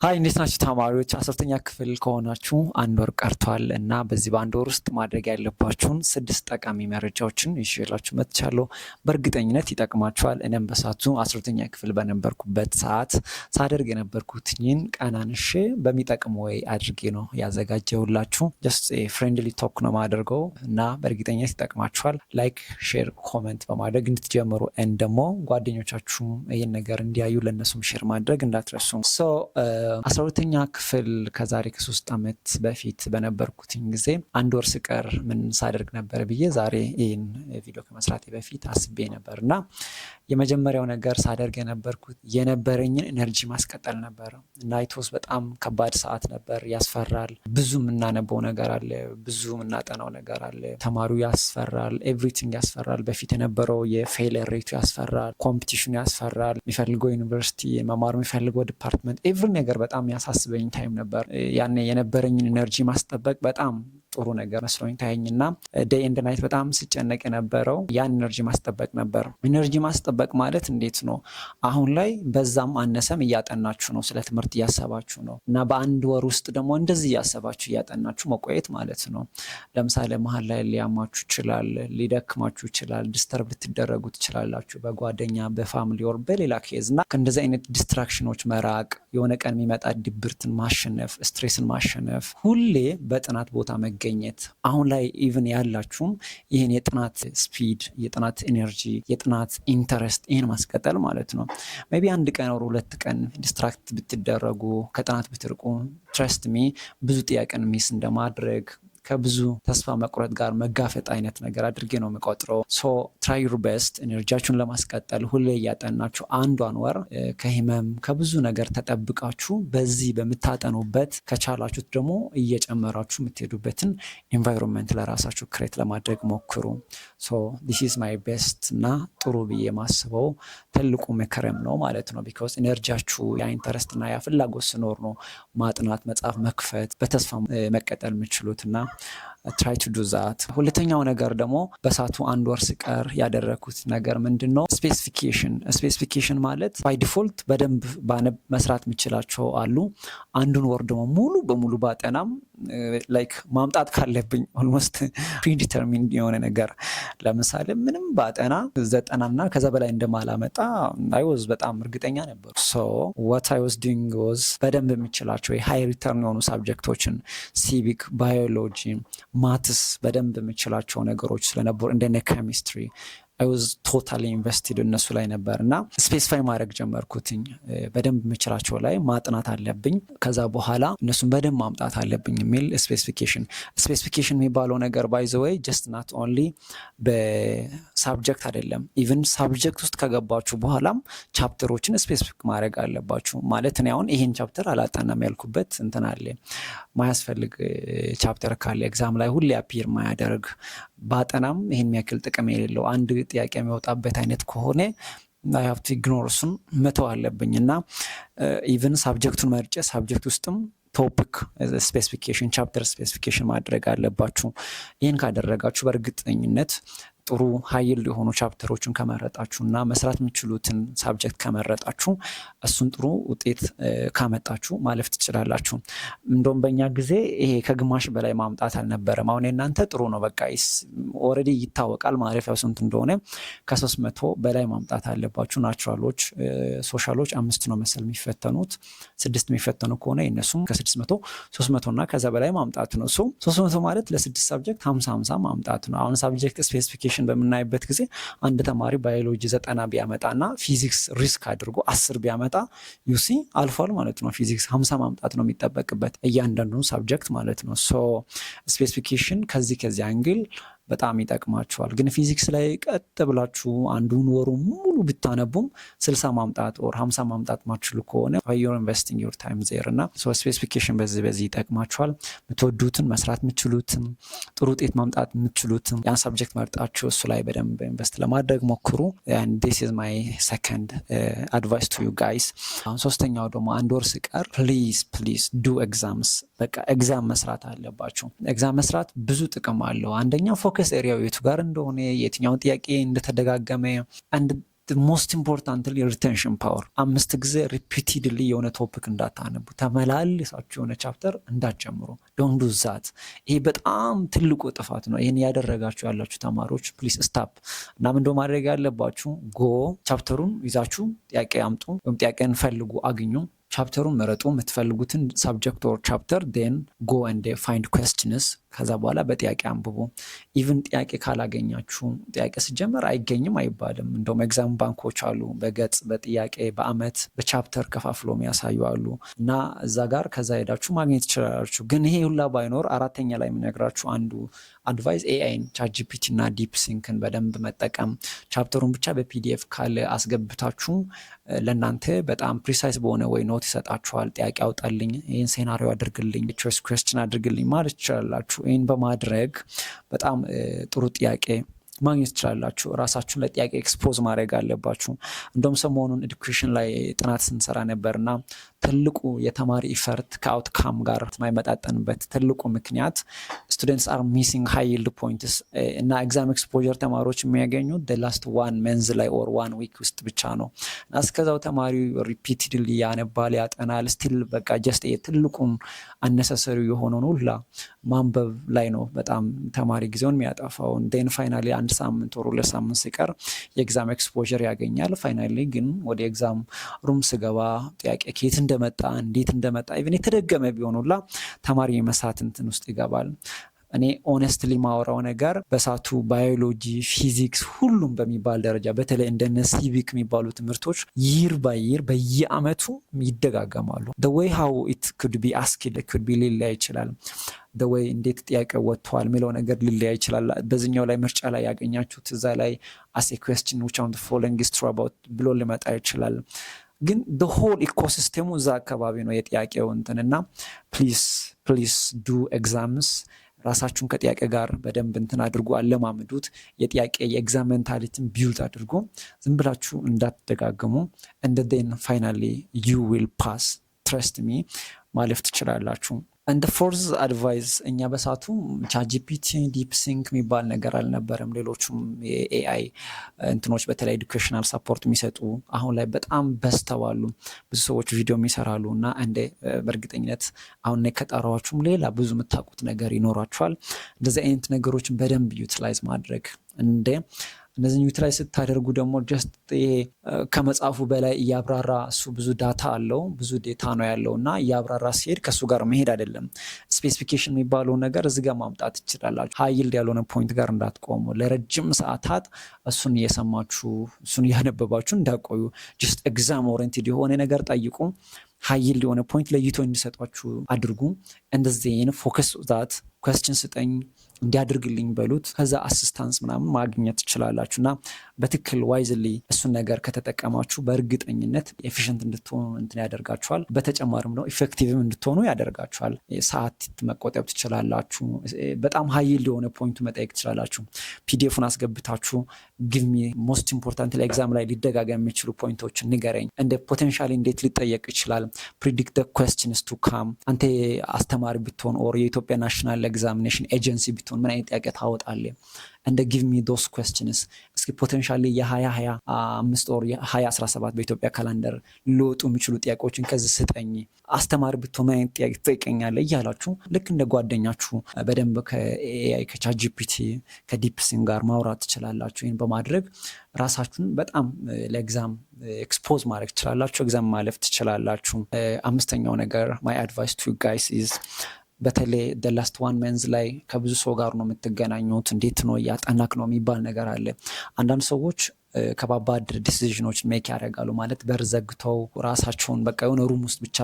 ሀይ እንዴት ናችሁ ተማሪዎች? 10ኛ ክፍል ከሆናችሁ አንድ ወር ቀርቷል እና በዚህ በአንድ ወር ውስጥ ማድረግ ያለባችሁን 6 ጠቃሚ መረጃዎችን ይዤላችሁ መጥቻለሁ። በእርግጠኝነት ይጠቅማችኋል። እኔም በሰዓቱ 10ኛ ክፍል በነበርኩበት ሰዓት ሳደርግ የነበርኩትኝን ቀናንሼ በሚጠቅም ወይ አድርጌ ነው ያዘጋጀሁላችሁ። ጀስት ፍሬንድሊ ቶክ ነው ማደርገው እና በእርግጠኝነት ይጠቅማችኋል። ላይክ፣ ሼር፣ ኮመንት በማድረግ እንድትጀምሩ ደግሞ ጓደኞቻችሁም ይህን ነገር እንዲያዩ ለእነሱም ሼር ማድረግ እንዳትረሱ። 12ኛ ክፍል ከዛሬ ከ3 ዓመት በፊት በነበርኩትኝ ጊዜ አንድ ወር ስቀር ምን ሳደርግ ነበር ብዬ ዛሬ ይህን ቪዲዮ ከመስራቴ በፊት አስቤ ነበር እና የመጀመሪያው ነገር ሳደርግ የነበረኝን ኤነርጂ ማስቀጠል ነበር እና ኢትዮስ በጣም ከባድ ሰዓት ነበር። ያስፈራል። ብዙ የምናነበው ነገር አለ፣ ብዙ የምናጠናው ነገር አለ። ተማሪው ያስፈራል፣ ኤቭሪቲንግ ያስፈራል። በፊት የነበረው የፌለር ሬቱ ያስፈራል፣ ኮምፒቲሽኑ ያስፈራል። የሚፈልገው ዩኒቨርሲቲ መማር የሚፈልገው ዲፓርትመንት ኤቭሪ ነገር በጣም ያሳስበኝ ታይም ነበር። ያኔ የነበረኝን ኤነርጂ ማስጠበቅ በጣም ጥሩ ነገር መስሎኝ ታየኝና ዴይ ኤንድ ናይት በጣም ስጨነቅ የነበረው ያን ኤነርጂ ማስጠበቅ ነበር። ኤነርጂ ማስጠበቅ ማለት እንዴት ነው? አሁን ላይ በዛም አነሰም እያጠናችሁ ነው፣ ስለ ትምህርት እያሰባችሁ ነው እና በአንድ ወር ውስጥ ደግሞ እንደዚህ እያሰባችሁ እያጠናችሁ መቆየት ማለት ነው። ለምሳሌ መሀል ላይ ሊያማችሁ ይችላል፣ ሊደክማችሁ ይችላል፣ ዲስተርብ ልትደረጉ ትችላላችሁ በጓደኛ በፋሚሊ ወር በሌላ ኬዝ እና ከእንደዚህ አይነት ዲስትራክሽኖች መራቅ፣ የሆነ ቀን የሚመጣ ድብርትን ማሸነፍ፣ ስትሬስን ማሸነፍ፣ ሁሌ በጥናት ቦታ መገኘት። አሁን ላይ ኢቭን ያላችሁም ይህን የጥናት ስፒድ፣ የጥናት ኢነርጂ፣ የጥናት ኢንተረስት ይህን ማስቀጠል ማለት ነው። ሜይ ቢ አንድ ቀን ወር 2 ቀን ዲስትራክት ብትደረጉ ከጥናት ብትርቁ ትረስት ሚ ብዙ ጥያቄን ሚስ እንደማድረግ ከብዙ ተስፋ መቁረጥ ጋር መጋፈጥ አይነት ነገር አድርጌ ነው የሚቆጥረው። ሶ ትራይ ዩር ቤስት ኤነርጂያችሁን ለማስቀጠል ሁሌ እያጠናችሁ አንዷን ወር ከህመም ከብዙ ነገር ተጠብቃችሁ በዚህ በምታጠኑበት ከቻላችሁት ደግሞ እየጨመራችሁ የምትሄዱበትን ኤንቫይሮንመንት ለራሳችሁ ክሬት ለማድረግ ሞክሩ። ሶ ዲስ ኢዝ ማይ ቤስት እና ጥሩ ብዬ የማስበው ትልቁ ምክርም ነው ማለት ነው። ቢኮዝ ኤነርጂያችሁ ያ ኢንተረስት እና ያ ፍላጎት ሲኖር ነው ማጥናት፣ መጽሐፍ መክፈት፣ በተስፋ መቀጠል የምችሉት እና try to do that። ሁለተኛው ነገር ደግሞ በሳቱ አንድ ወር ስቀር ያደረኩት ነገር ምንድን ነው? ስፔሲፊኬሽን ማለት ባይ ዲፎልት በደንብ መስራት የምችላቸው አሉ። አንዱን ወር ደግሞ ሙሉ በሙሉ ባጠናም ላይክ ማምጣት ካለብኝ ኦልሞስት ፕሪዲተርሚንድ የሆነ ነገር ለምሳሌ ምንም ባጠና 90 እና ከዛ በላይ እንደማላመጣ አይ ዋዝ በጣም እርግጠኛ ነበር። ሶ what I was doing was በደንብ የምችላቸው ሃይ ሪተርን የሆኑ ሳብጀክቶችን ሲቪክ፣ ባዮሎጂ፣ ማትስ በደንብ የምችላቸው ነገሮች ስለነበሩ እንደነ ኬሚስትሪ I was totally invested እነሱ ላይ ነበር እና ስፔሲፋይ ማድረግ ጀመርኩትኝ። በደንብ የምችላቸው ላይ ማጥናት አለብኝ፣ ከዛ በኋላ እነሱን በደንብ ማምጣት አለብኝ የሚል ስፔሲፊኬሽን የሚባለው ነገር ባይ ዘ ዌይ ጀስት ናት ኦንሊ በሳብጀክት አይደለም። ኢቭን ሳብጀክት ውስጥ ከገባችሁ በኋላም ቻፕተሮችን ስፔሲፊክ ማድረግ አለባችሁ። ማለት እኔ አሁን ይሄን ቻፕተር አላጠናም ያልኩበት እንትን አለ፣ ማያስፈልግ ቻፕተር ካለ ኤግዛም ላይ ሁሌ አፒር ማያደርግ ባጠናም ይሄን የሚያክል ጥቅም የሌለው አንድ ጥያቄ የሚወጣበት አይነት ከሆነ I have to ignore እሱን መተው አለብኝ እና ኢቭን ሳብጀክቱን መርጬ ሳብጀክት ውስጥም ቶፒክ ስፔሲፊኬሽን፣ ቻፕተር ስፔሲፊኬሽን ማድረግ አለባችሁ። ይህን ካደረጋችሁ በእርግጠኝነት ጥሩ ሀይል የሆኑ ቻፕተሮችን ከመረጣችሁ እና መስራት የምችሉትን ሳብጀክት ከመረጣችሁ እሱን ጥሩ ውጤት ካመጣችሁ ማለፍ ትችላላችሁ። እንደውም በእኛ ጊዜ ይሄ ከግማሽ በላይ ማምጣት አልነበረም። አሁን እናንተ ጥሩ ነው፣ በቃ ኦልሬዲ ይታወቃል ማለፊያው ስንት እንደሆነ። ከ300 በላይ ማምጣት አለባችሁ። ናቹራሎች፣ ሶሻሎች 5 ነው መሰል የሚፈተኑት፣ 6 የሚፈተኑ ከሆነ የነሱም ከ600 300 እና ከዛ በላይ ማምጣት ነው። 300 ማለት ለ6 ሳብጀክት 50 ማምጣት ነው። አሁን ሳብጀክት ስፔሲፊኬሽን በምናይበት ጊዜ አንድ ተማሪ ባዮሎጂ 90 ቢያመጣና ፊዚክስ ሪስክ አድርጎ 10 ቢያመጣ ዩሲ አልፏል ማለት ነው። ፊዚክስ 50 ማምጣት ነው የሚጠበቅበት እያንዳንዱ ሳብጀክት ማለት ነው። ሶ ስፔሲፊኬሽን ከዚህ አንግል በጣም ይጠቅማችኋል። ግን ፊዚክስ ላይ ቀጥ ብላችሁ አንዱን ወሩ ሙሉ ብታነቡም 60 ማምጣት ኦር 50 ማምጣት ማችሉ ከሆነ you're investing your time there እና ሶ ስፔሲፊኬሽን በዚህ ይጠቅማችኋል። የምትወዱትን መስራት የምትችሉትን ጥሩ ውጤት ማምጣት የምትችሉትን ያን ሳብጀክት መርጣችሁ እሱ ላይ በደንብ ኢንቨስት ለማድረግ ሞክሩ። and this is my second advice to you guys። ሶስተኛው ደግሞ አንድ ወር ስቀር please do exams። በቃ ኤግዛም መስራት አለባችሁ። ኤግዛም መስራት ብዙ ጥቅም አለው። አንደኛ ፎከስ ኤሪያው የቱ ጋር እንደሆነ፣ የትኛውን ጥያቄ እንደተደጋገመ፣ አንድ ሞስት ኢምፖርታንትሊ ሪቴንሽን ፓወር 5 ጊዜ ሪፒቲድሊ የሆነ ቶፒክ እንዳታነቡ፣ ተመላልሳችሁ የሆነ ቻፕተር እንዳትጀምሩ። ዶንት ዱ ዛት። ይሄ በጣም ትልቁ ጥፋት ነው። ይህን ያደረጋችሁ ያላችሁ ተማሪዎች ፕሊስ ስታፕ። እና ምንድነው ማድረግ ያለባችሁ? ጎ ቻፕተሩን ይዛችሁ ጥያቄ አምጡ፣ ወይም ጥያቄን ፈልጉ፣ አግኙ። ቻፕተሩን መረጡ፣ የምትፈልጉትን ሳብጀክት ኦር ቻፕተር ዴን ጎ ኤንድ ፋይንድ ኩዌስችንስ። ከዛ በኋላ በጥያቄ አንብቡ። ኢቭን ጥያቄ ካላገኛችሁ፣ ጥያቄ ሲጀመር አይገኝም አይባልም። እንደውም ኤግዛም ባንኮች አሉ፣ በገጽ በጥያቄ በአመት በቻፕተር ከፋፍሎ የሚያሳዩ አሉ። እና እዛ ጋር ከዛ ሄዳችሁ ማግኘት ትችላላችሁ። ግን ይሄ ሁላ ባይኖር አራተኛ ላይ የምነግራችሁ አንዱ አድቫይስ ኤአይን ቻትጂፒቲ እና ዲፕ ሲንክን በደንብ መጠቀም። ቻፕተሩን ብቻ በፒዲኤፍ ካለ አስገብታችሁ ለእናንተ በጣም ፕሪሳይስ በሆነ ወይ ኖት ይሰጣችኋል። ጥያቄ አውጣልኝ፣ ይህን ሴናሪዮ አድርግልኝ፣ ቾይስ ኩዌስችን አድርግልኝ ማለት ትችላላችሁ። ይህን በማድረግ በጣም ጥሩ ጥያቄ ማግኘት ትችላላችሁ። ራሳችሁን ለጥያቄ ኤክስፖዝ ማድረግ አለባችሁ። እንደውም ሰሞኑን ኤዱኬሽን ላይ ጥናት ስንሰራ ነበርና ትልቁ የተማሪ ኢፈርት ከአውትካም ጋር የማይመጣጠንበት ትልቁ ምክንያት ስቱደንትስ አር ሚሲንግ ሃይ ይልድ ፖይንትስ እና ኤግዛም ኤክስፖዠር ተማሪዎች የሚያገኙት ላስት ዋን መንዝ ላይ ኦር ዋን ዊክ ውስጥ ብቻ ነው። እና እስከዛው ተማሪ ሪፒትድሊ ያነባል፣ ያጠናል። ስቲል በቃ ጀስት ትልቁን አነሰሰሪ የሆነውን ሁላ ማንበብ ላይ ነው በጣም ተማሪ ጊዜውን የሚያጠፋው። ን ፋይናሊ 1 ሳምንት ወር 2 ሳምንት ሲቀር የኤግዛም ኤክስፖዠር ያገኛል። ፋይናሊ ግን ወደ ኤግዛም ሩም ስገባ ጥያቄ ከየት እንደመጣ እንዴት እንደመጣ ኢቭን የተደገመ ቢሆኑላ ተማሪ የመሳት እንትን ውስጥ ይገባል። እኔ ኦነስትሊ ማወራው ነገር በሳቱ ባዮሎጂ፣ ፊዚክስ ሁሉም በሚባል ደረጃ በተለይ እንደነ ሲቪክ የሚባሉ ትምህርቶች ይር ባይ ይር በየአመቱ ይደጋገማሉ። the way how it could be asked could be ሊለያይ ይችላል። the way እንዴት ጥያቄ ወጥቷል የሚለው ነገር ሊለያይ ይችላል። በዚህኛው ላይ ምርጫ ላይ ያገኛችሁት እዛ ላይ as a question which on the following is true about ብሎ ሊመጣ ይችላል። ግን the whole ኢኮሲስተሙ እዛ አካባቢ ነው የጥያቄው እንትንና ፕሊስ ዱ ኤግዛምስ። ራሳችሁን ከጥያቄ ጋር በደንብ እንትን አድርጎ አለማምዱት። የጥያቄ የኤግዛም ሜንታሊቲን ቢውልድ አድርጎ ዝም ብላችሁ እንዳትደጋግሙ። and then finally you will pass, trust me ማለፍ ትችላላችሁ። እንደ ፎርዝ አድቫይስ እኛ በሳቱ ቻትጂፒቲ ዲፕ ሲንክ የሚባል ነገር አልነበረም። ሌሎቹም የኤአይ እንትኖች በተለይ ኤዱኬሽናል ሰፖርት የሚሰጡ አሁን ላይ በጣም በስተዋሉ። ብዙ ሰዎች ቪዲዮ የሚሰራሉ እና እንደ በእርግጠኝነት አሁን ከጠራዋችሁም ሌላ ብዙ የምታውቁት ነገር ይኖራችኋል። እንደዚህ አይነት ነገሮችን በደንብ ዩቲላይዝ ማድረግ እነዚህ ዩቲላይዝ ስታደርጉ ደግሞ ጀስት ይሄ ከመጽሐፉ በላይ እያብራራ እሱ ብዙ ዳታ አለው፣ ብዙ ዴታ ነው ያለው እና እያብራራ ሲሄድ ከእሱ ጋር መሄድ አይደለም። ስፔሲፊኬሽን የሚባለው ነገር እዚህ ጋር ማምጣት ትችላላችሁ። ሃይ ይልድ ያልሆነ ፖይንት ጋር እንዳትቆሙ። ለረጅም ሰዓታት እሱን እየሰማችሁ እሱን እያነበባችሁ እንዳቆዩ። ጀስት ኤግዛም ኦሪየንትድ የሆነ ነገር ጠይቁ። ሃይ ይልድ የሆነ ፖይንት ለይቶ እንዲሰጧችሁ አድርጉ። እንደዚህ ፎከስ ዛት ኩዌስችን ስጠኝ እንዲያደርግልኝ በሉት። ከዛ አሲስታንስ ምናምን ማግኘት ትችላላችሁ። እና በትክክል ዋይዝሊ እሱን ነገር ከተጠቀማችሁ በእርግጠኝነት ኤፊሽንት እንድትሆኑ እንትን ያደርጋችኋል። በተጨማሪም ነው ኢፌክቲቭም እንድትሆኑ ያደርጋችኋል። ሰዓት መቆጠብ ትችላላችሁ። በጣም ሃይ ይልድ የሆነ ፖይንቱ መጠየቅ ትችላላችሁ። ፒዲኤፉን አስገብታችሁ ጊቭሚ ሞስት ኢምፖርታንት ለኤግዛም ላይ ሊደጋገም የሚችሉ ፖይንቶችን ንገረኝ። እንደ ፖቴንሻሊ እንዴት ሊጠየቅ ይችላል? ፕሪዲክት ዘ ኩዌስችንስ ቱ ካም። አንተ አስተማሪ ብትሆን ኦር የኢትዮጵያ ናሽናል ኤግዛሚኔሽን ኤጀንሲ ብትሆን ምን አይነት ጥያቄ ታወጣለህ? እንደ ጊቭ ሚ ዶስ ኩዌስችንስ። እስኪ ፖቴንሻሊ የ2025 ኦር የ2017 በኢትዮጵያ ካላንደር ሊወጡ የሚችሉ ጥያቄዎችን ከዚህ ስጠኝ። አስተማሪ ብትሆን ምን አይነት ጥያቄ ትጠይቀኛለህ እያላችሁ ልክ እንደ ጓደኛችሁ በደንብ ከኤአይ ከቻትጂፒቲ ከዲፕ ሲንክ ጋር ማውራት ትችላላችሁ። ይህን በማድረግ ራሳችሁን በጣም ለኤግዛም ኤክስፖዝ ማድረግ ትችላላችሁ። ኤግዛም ማለፍ ትችላላችሁ። አምስተኛው ነገር ማይ አድቫይስ ቱ ጋይስ ኢዝ በተለይ ላስት ዋን መንዝ ላይ ከብዙ ሰው ጋር ነው የምትገናኙት። እንዴት ነው እያጠናክ ነው የሚባል ነገር አለ። አንዳንድ ሰዎች ከባባድ ዲሲዥኖች ሜክ ያደርጋሉ። ማለት በር ዘግተው ራሳቸውን በቃ የሆነ ሩም ውስጥ ብቻ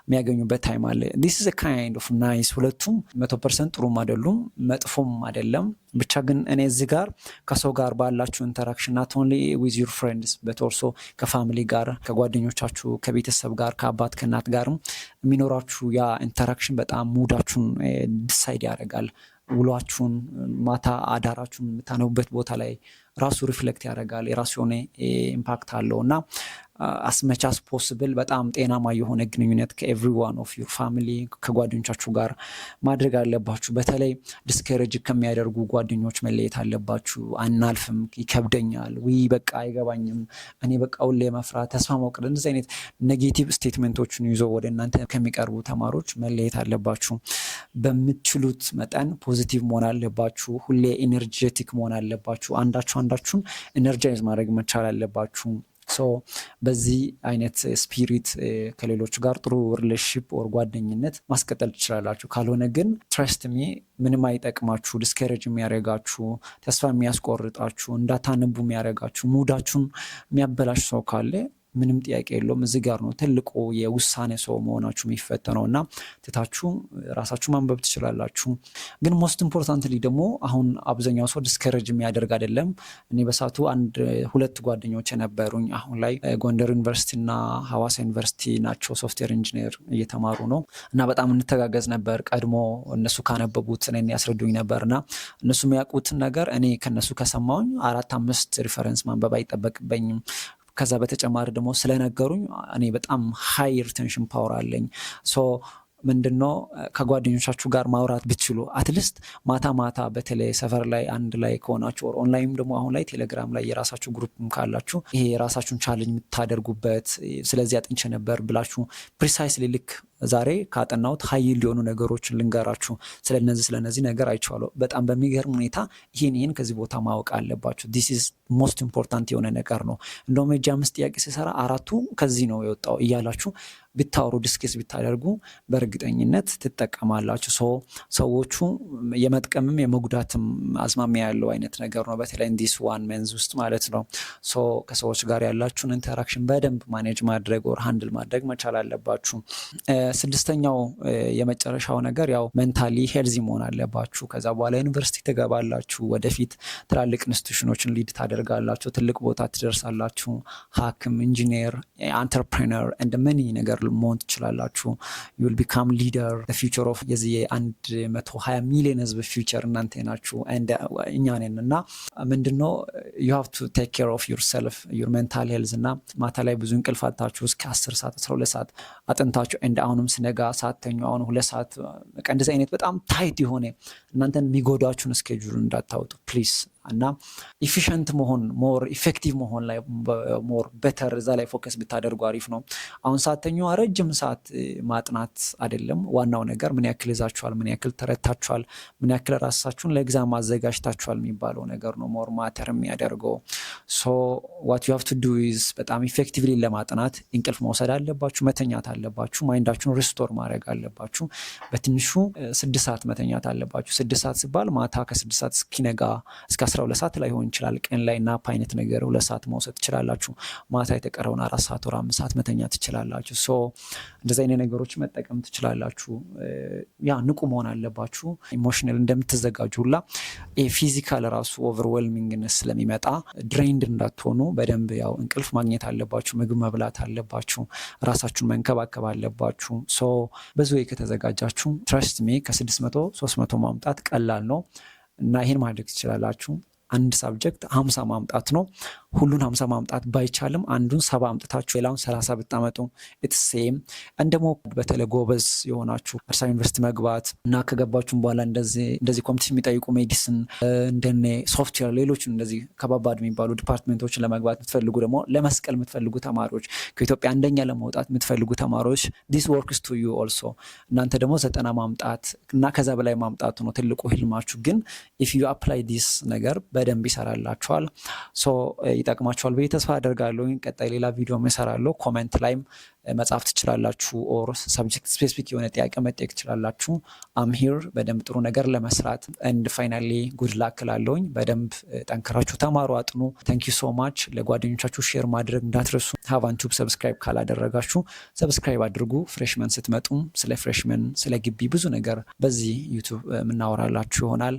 የሚያገኙበት ታይም አለ። ዲስ ኢዝ ካይንድ ኦፍ ናይስ። ሁለቱም 100% ጥሩም አይደሉም መጥፎም አይደለም። ብቻ ግን እኔ እዚህ ጋር ከሰው ጋር ባላችሁ ኢንተራክሽን ናት ኦንሊ ዊዝ ዩር ፍሬንድስ በቶርሶ ከፋሚሊ ጋር ከጓደኞቻችሁ ከቤተሰብ ጋር ከአባት ከእናት ጋርም የሚኖራችሁ ያ ኢንተራክሽን በጣም ሙዳችሁን ዲሳይድ ያደርጋል። ውሏችሁን ማታ አዳራችሁን የምታነቡበት ቦታ ላይ ራሱ ሪፍሌክት ያደርጋል። የራሱ የሆነ ኢምፓክት አለው እና አስመች አስ ፖስብል በጣም ጤናማ የሆነ ግንኙነት ከኤቭሪዋን ኦፍ ዩር ፋሚሊ ከጓደኞቻችሁ ጋር ማድረግ አለባችሁ። በተለይ ዲስከሬጅ ከሚያደርጉ ጓደኞች መለየት አለባችሁ። አናልፍም፣ ይከብደኛል፣ በቃ አይገባኝም፣ እኔ በቃ ሁሌ መፍራት፣ ተስፋ መቁረጥ፣ እንደዚህ አይነት ኔጌቲቭ ስቴትመንቶችን ይዞ ወደ እናንተ ከሚቀርቡ ተማሪዎች መለየት አለባችሁ። በምትችሉት መጠን ፖዚቲቭ መሆን አለባችሁ። ሁሌ ኢነርጄቲክ መሆን አለባችሁ። አንዳችሁን ኢነርጃይዝ ማድረግ መቻል አለባችሁ። በዚህ አይነት ስፒሪት ከሌሎች ጋር ጥሩ ሪሌሽንሺፕ ኦር ጓደኝነት ማስቀጠል ትችላላችሁ። ካልሆነ ግን ትረስት ሚ ምንም አይጠቅማችሁ፣ ዲስከሬጅ የሚያደርጋችሁ፣ ተስፋ የሚያስቆርጣችሁ፣ እንዳታነቡ የሚያደርጋችሁ፣ ሙዳችሁን የሚያበላሽ ሰው ካለ ምንም ጥያቄ የለውም እዚህ ጋር ነው ትልቁ የውሳኔ ሰው መሆናችሁ የሚፈተነው እና ትታችሁ ራሳችሁ ማንበብ ትችላላችሁ። ግን ሞስት ኢምፖርታንትሊ ደግሞ አሁን አብዛኛው ሰው ዲስከሬጅ የሚያደርግ አይደለም። እኔ በሳቱ 1-2 ጓደኞች የነበሩኝ አሁን ላይ ጎንደር ዩኒቨርሲቲ እና ሐዋሳ ዩኒቨርሲቲ ናቸው ሶፍትዌር ኢንጂነር እየተማሩ ነው እና በጣም እንተጋገዝ ነበር። ቀድሞ እነሱ ካነበቡት እኔን ያስረዱኝ ነበር እና እነሱ የሚያውቁትን ነገር እኔ ከነሱ ከሰማሁኝ 4-5 ሪፈረንስ ማንበብ አይጠበቅብኝም። ከዛ በተጨማሪ ደግሞ ስለነገሩኝ እኔ በጣም ሃይ ሪቴንሽን ፓወር አለኝ። ምንድነው ከጓደኞቻችሁ ጋር ማውራት ብትችሉ አትሊስት ማታ በተለይ ሰፈር ላይ አንድ ላይ ከሆናችሁ ኦንላይንም ደግሞ አሁን ላይ ቴሌግራም ላይ የራሳችሁ ግሩፕም ካላችሁ ይሄ የራሳችሁን ቻሌንጅ የምታደርጉበት ስለዚህ አጥንቼ ነበር ብላችሁ ፕሪሳይስሊ ልክ ዛሬ ካጠናሁት ሀይል ሊሆኑ ነገሮችን ልንገራችሁ ስለነዚህ ነገር አይቼዋለሁ። በጣም በሚገርም ሁኔታ ይህን ከዚህ ቦታ ማወቅ አለባችሁ። ዲስ ኢዝ ሞስት ኢምፖርታንት የሆነ ነገር ነው። እንደውም የእጅ 5 ጥያቄ ሲሰራ 4ቱ ከዚህ ነው የወጣው እያላችሁ ብታወሩ ዲስከስ ብታደርጉ በእርግጠኝነት ትጠቀማላችሁ። ሰዎቹ የመጥቀምም የመጉዳትም አዝማሚያ ያለው አይነት ነገር ነው። በተለይ እንዲስ ዋን መንዝ ውስጥ ማለት ነው። ከሰዎች ጋር ያላችሁን ኢንተራክሽን በደንብ ማኔጅ ማድረግ ኦር ሃንድል ማድረግ መቻል አለባችሁ። 6ኛው የመጨረሻው ነገር ያው ሜንታሊ ሄልዚ መሆን አለባችሁ። ከዛ በኋላ ዩኒቨርሲቲ ትገባላችሁ። ወደፊት ትላልቅ ኢንስቲትዩሽኖችን ሊድ ታደርጋላችሁ። ትልቅ ቦታ ትደርሳላችሁ። ሐኪም፣ ኢንጂነር፣ አንተርፕረነር እንደ መኒ ነገር መሆን ትችላላችሁ። you will become leader, the future of የዚህ 120 ሚሊዮን ህዝብ ፊውቸር እናንተ ናችሁ እኛ ነን እና ምንድነው you have to take care of yourself, your mental health እና ማታ ላይ ብዙ እንቅልፍ አጥታችሁ እስከ 10 ሰዓት 12 ሰዓት አጥንታችሁ አሁንም ስነጋ ሳተኙ አሁን 2 ሰዓት እንደዚህ አይነት በጣም ታይት የሆነ እናንተን የሚጎዳችሁን ስኬጁል እንዳታወጡ ፕሊዝ። እና ኢፊሽንት መሆን ሞር ኢፌክቲቭ መሆን ላይ ሞር ቤተር እዛ ላይ ፎከስ ብታደርጉ አሪፍ ነው። አሁን ሳተኙ ረጅም ሰዓት ማጥናት አይደለም ዋናው ነገር ምን ያክል ይዛችኋል፣ ምን ያክል ተረታችኋል፣ ምን ያክል ራሳችሁን ለኤግዛም ማዘጋጅታችኋል የሚባለው ነገር ነው ሞር ማተር የሚያደርገው። what you have to do is በጣም ኢፌክቲቭሊ ለማጥናት እንቅልፍ መውሰድ አለባችሁ፣ መተኛት አለባችሁ፣ ማይንዳችሁን ሪስቶር ማድረግ አለባችሁ። በትንሹ 6 ሰዓት መተኛት አለባችሁ። 6 ሰዓት ሲባል ማታ ከ6 ሰዓት እስኪነጋ እስከ 12 ሰዓት ላይ ሆን ይችላል። ቀን ላይ ናፕ አይነት ነገር 2 ሰዓት መውሰድ ትችላላችሁ። ማታ የተቀረውን 4 ሰዓት ወር 5 ሰዓት መተኛት ትችላላችሁ። እንደዚህ አይነት ነገሮች መጠቀም ትችላላችሁ። ያ ንቁ መሆን አለባችሁ። ኢሞሽናል እንደምትዘጋጁ ሁላ ፊዚካል ራሱ ኦቨርዌልሚንግነስ ስለሚመጣ ድሬንድ እንዳትሆኑ በደንብ ያው እንቅልፍ ማግኘት አለባችሁ። ምግብ መብላት አለባችሁ። ራሳችሁን መንከባከብ አለባችሁ። በዚህ ወይ ከተዘጋጃችሁ ትረስት ሚ ከ600 300 ማምጣት ቀላል ነው እና ይሄን ማድረግ ትችላላችሁ። አንድ ሳብጀክት 50 ማምጣት ነው። ሁሉን 50 ማምጣት ባይቻልም አንዱን 70 አምጥታችሁ ሌላውን 30 ብታመጡ ኢትስ ሴም። እንደሞ በተለይ ጎበዝ የሆናችሁ አዲስ አበባ ዩኒቨርሲቲ መግባት እና ከገባችሁም በኋላ እንደዚህ ኮምፒቲሽን የሚጠይቁ ሜዲሲን እንደነ ሶፍትዌር ሌሎች እንደዚህ ከባባድ የሚባሉ ዲፓርትመንቶችን ለመግባት የምትፈልጉ ደግሞ ለመስቀል የምትፈልጉ ተማሪዎች ከኢትዮጵያ አንደኛ ለመውጣት የምትፈልጉ ተማሪዎች this works to you also። እናንተ ደግሞ 90 ማምጣት እና ከዛ በላይ ማምጣቱ ነው ትልቁ ህልማችሁ። ግን if you apply this ነገር በደንብ ይሰራላችኋል። ይጠቅማችኋል ብዬ ተስፋ አደርጋለሁ። ቀጣይ ሌላ ቪዲዮ እሰራለሁ። ኮሜንት ላይም መጻፍ ትችላላችሁ ኦር ሰብጀክት ስፔሲፊክ የሆነ ጥያቄ መጠየቅ ትችላላችሁ። አም ሂር በደንብ ጥሩ ነገር ለመስራት ኤንድ ፋይናሊ ጉድ ላክ እላለሁኝ። በደንብ ጠንክራችሁ ተማሩ፣ አጥኑ። ታንክ ዩ ሶ ማች። ለጓደኞቻችሁ ሼር ማድረግ እንዳትረሱ። ሃቫን ቲዩብ ሰብስክራይብ ካላደረጋችሁ ሰብስክራይብ አድርጉ። ፍሬሽመን ስትመጡም ስለ ፍሬሽመን ስለ ግቢ ብዙ ነገር በዚህ ዩቲዩብ የምናወራላችሁ ይሆናል።